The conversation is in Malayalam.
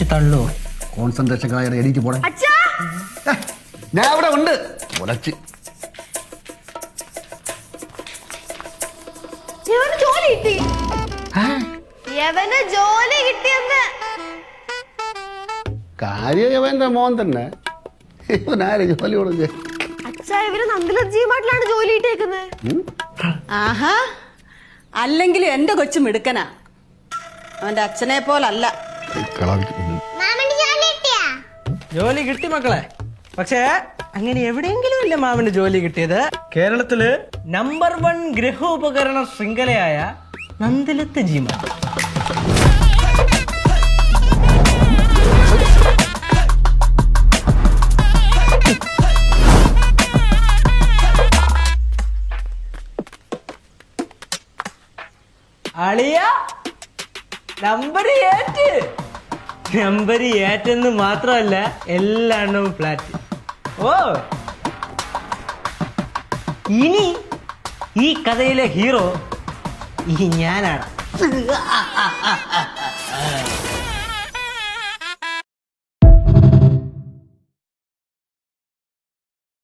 അടിച്ച് തള്ളു. കോൺസെൻട്രേഷൻ കളയാതെ എണീറ്റ് പോണേ. ഞാൻ അവിടെ ഉണ്ട്. മുളച്ച് ജോലി കിട്ടി. ജോലി കിട്ടിയെന്ന് കാര്യവന്റെ മോൻ തന്നെ. ഇവനാര് ജോലി കൊടുക്ക? അച്ഛാ, ഇവര് നന്ദിലജിയുമായിട്ടാണ് ജോലി കിട്ടിയേക്കുന്നത്. ആഹാ, അല്ലെങ്കിലും എന്റെ കൊച്ചു മിടുക്കനാ. അവന്റെ അച്ഛനെ പോലല്ല. ജോലി കിട്ടി മക്കളെ. പക്ഷേ അങ്ങനെ എവിടെയെങ്കിലും ഇല്ല മാമന് ജോലി കിട്ടിയത്. കേരളത്തില് നമ്പർ 1 ഗൃഹോപകരണ ശൃംഖലയായ നന്ദിലത്ത് ജിമാ. അളിയ നമ്പർ ഏറ്റെന്ന് മാത്രമല്ല എല്ലാ എണ്ണവും ഫ്ലാറ്റ്. ഓ, ഇനി ഈ കഥയിലെ ഹീറോ ഈ ഞാനാണ്.